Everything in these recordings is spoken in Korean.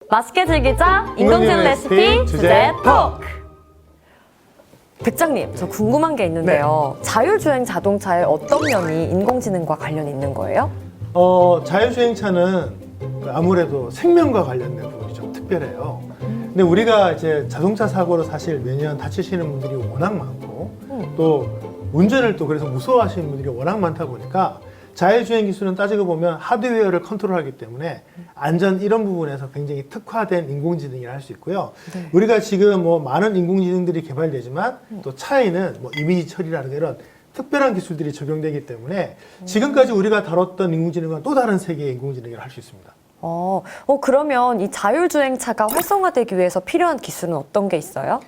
맛있게 즐기자 인공지능 레시피 주제 톡! 백장님, 저 궁금한 게 있는데요. 자율주행 자동차의 어떤 면이 인공지능과 관련이 있는 거예요? 자율주행차는 아무래도 생명과 관련된 부분이 좀 특별해요. 근데 우리가 이제 자동차 사고로 사실 매년 다치시는 분들이 워낙 많고 또 운전을 또 그래서 무서워하시는 분들이 워낙 많다 보니까 자율주행 기술은 따지고 보면 하드웨어를 컨트롤하기 때문에 안전 이런 부분에서 굉장히 특화된 인공지능이라 할 수 있고요. 네. 우리가 지금 뭐 많은 인공지능들이 개발되지만 또 차에는 뭐 이미지 처리라든가 이런 특별한 기술들이 적용되기 때문에 지금까지 우리가 다뤘던 인공지능은 또 다른 세계의 인공지능이라 할 수 있습니다. 그러면 이 자율주행차가 활성화되기 위해서 필요한 기술은 어떤 게 있어요?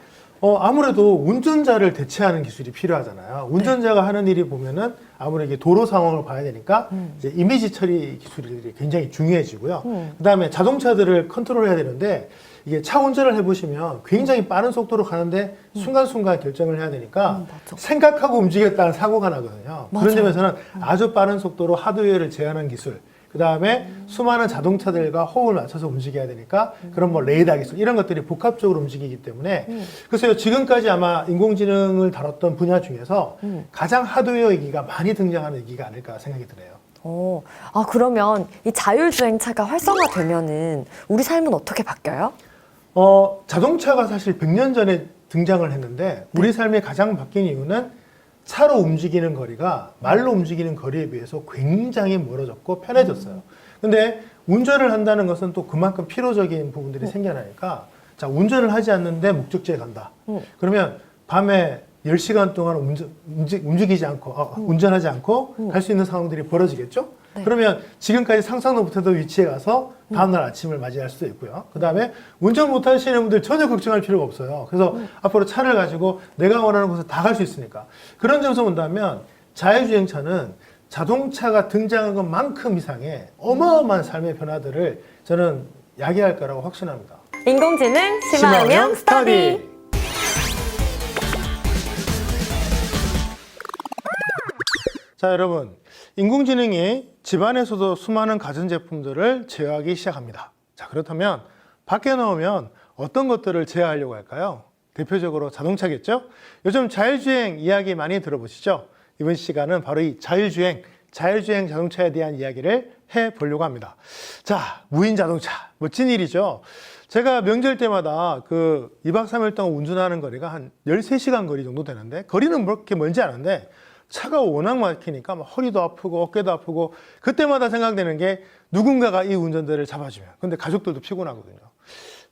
아무래도 운전자를 대체하는 기술이 필요하잖아요. 운전자가 하는 일이 보면은 아무래도 이게 도로 상황을 봐야 되니까 이제 이미지 처리 기술들이 굉장히 중요해지고요. 그다음에 자동차들을 컨트롤해야 되는데 이게 차 운전을 해보시면 굉장히 빠른 속도로 가는데 순간순간 결정을 해야 되니까 맞아. 생각하고 움직였다는 사고가 나거든요. 맞아요. 그런 점에서는 아주 빠른 속도로 하드웨어를 제한한 기술, 그 다음에 수많은 자동차들과 호흡을 맞춰서 움직여야 되니까 그런 뭐 레이더 기술 이런 것들이 복합적으로 움직이기 때문에 그래서 지금까지 아마 인공지능을 다뤘던 분야 중에서 가장 하드웨어 얘기가 많이 등장하는 얘기가 아닐까 생각이 드네요. 그러면 이 자율주행차가 활성화되면은 우리 삶은 어떻게 바뀌어요? 자동차가 사실 100년 전에 등장을 했는데 우리 삶에 가장 바뀐 이유는 차로 움직이는 거리가 말로 움직이는 거리에 비해서 굉장히 멀어졌고 편해졌어요. 근데 운전을 한다는 것은 또 그만큼 필요적인 부분들이 생겨나니까 자, 운전을 하지 않는데 목적지에 간다. 그러면 밤에 10시간 동안 움직이지 않고 운전하지 않고 갈 수 있는 상황들이 벌어지겠죠? 네. 그러면 지금까지 상상도 못했던 위치에 가서 다음날 아침을 맞이할 수도 있고요. 그 다음에 운전 못하시는 분들 전혀 걱정할 필요가 없어요. 그래서 앞으로 차를 가지고 내가 원하는 곳에 다 갈 수 있으니까. 그런 점에서 본다면 자율주행차는 자동차가 등장한 것만큼 이상의 어마어마한 삶의 변화들을 저는 야기할 거라고 확신합니다. 인공지능 심화응용 스터디! 자, 여러분. 인공지능이 집안에서도 수많은 가전제품들을 제어하기 시작합니다. 자, 그렇다면 밖에 나오면 어떤 것들을 제어하려고 할까요? 대표적으로 자동차겠죠? 요즘 자율주행 이야기 많이 들어보시죠? 이번 시간은 바로 이 자율주행 자동차에 대한 이야기를 해보려고 합니다. 자, 무인 자동차. 멋진 일이죠? 제가 명절 때마다 2박 3일 동안 운전하는 거리가 한 13시간 거리 정도 되는데, 거리는 그렇게 멀지 않은데, 차가 워낙 막히니까 막 허리도 아프고 어깨도 아프고 그때마다 생각되는 게 누군가가 이 운전대를 잡아주면 근데 가족들도 피곤하거든요.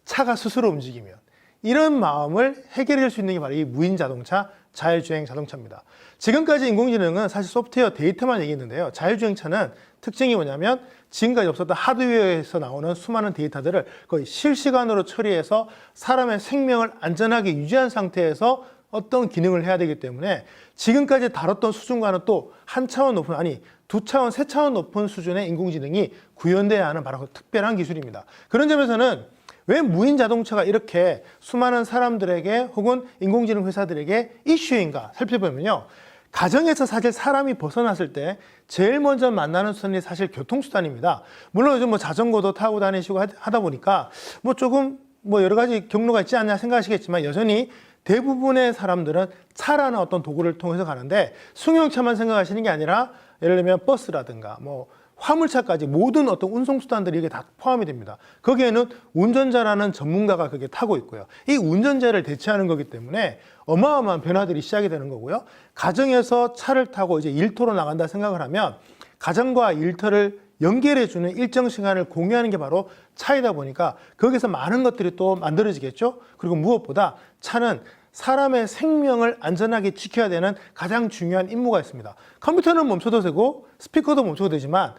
차가 스스로 움직이면 이런 마음을 해결해 줄 수 있는 게 바로 이 무인 자동차 자율주행 자동차입니다. 지금까지 인공지능은 사실 소프트웨어 데이터만 얘기했는데요. 자율주행차는 특징이 뭐냐면 지금까지 없었던 하드웨어에서 나오는 수많은 데이터들을 거의 실시간으로 처리해서 사람의 생명을 안전하게 유지한 상태에서 어떤 기능을 해야 되기 때문에 지금까지 다뤘던 수준과는 또 한 차원 높은, 아니 2차원, 3차원 높은 수준의 인공지능이 구현돼야 하는 바로 그 특별한 기술입니다. 그런 점에서는 왜 무인 자동차가 이렇게 수많은 사람들에게 혹은 인공지능 회사들에게 이슈인가 살펴보면요. 가정에서 사실 사람이 벗어났을 때 제일 먼저 만나는 수단이 사실 교통수단입니다. 물론 요즘 뭐 자전거도 타고 다니시고 하다 보니까 뭐 조금 뭐 여러 가지 경로가 있지 않냐 생각하시겠지만 여전히 대부분의 사람들은 차라는 어떤 도구를 통해서 가는데 승용차만 생각하시는 게 아니라 예를 들면 버스라든가 뭐 화물차까지 모든 어떤 운송수단들이 이게 다 포함이 됩니다. 거기에는 운전자라는 전문가가 그게 타고 있고요. 이 운전자를 대체하는 거기 때문에 어마어마한 변화들이 시작이 되는 거고요. 가정에서 차를 타고 이제 일터로 나간다 생각을 하면 가정과 일터를 연결해주는 일정 시간을 공유하는 게 바로 차이다 보니까 거기서 많은 것들이 또 만들어지겠죠. 그리고 무엇보다 차는 사람의 생명을 안전하게 지켜야 되는 가장 중요한 임무가 있습니다. 컴퓨터는 멈춰도 되고 스피커도 멈춰도 되지만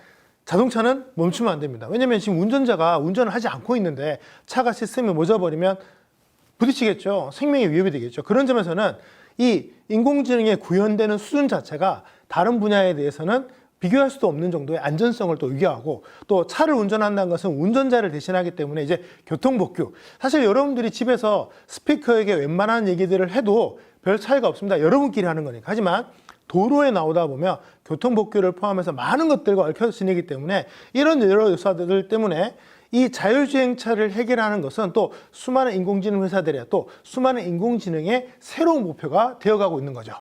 자동차는 멈추면 안 됩니다. 왜냐하면 지금 운전자가 운전을 하지 않고 있는데 차가 시스템이 멎어버리면 부딪히겠죠. 생명의 위협이 되겠죠. 그런 점에서는 이 인공지능에 구현되는 수준 자체가 다른 분야에 대해서는 비교할 수도 없는 정도의 안전성을 또 유지하고 또 차를 운전한다는 것은 운전자를 대신하기 때문에 이제 교통복규. 사실 여러분들이 집에서 스피커에게 웬만한 얘기들을 해도 별 차이가 없습니다. 여러분끼리 하는 거니까. 하지만 도로에 나오다 보면 교통복규를 포함해서 많은 것들과 얽혀서 지내기 때문에 이런 여러 요소들 때문에 이 자율주행차를 해결하는 것은 또 수많은 인공지능 회사들의 또 수많은 인공지능의 새로운 목표가 되어가고 있는 거죠.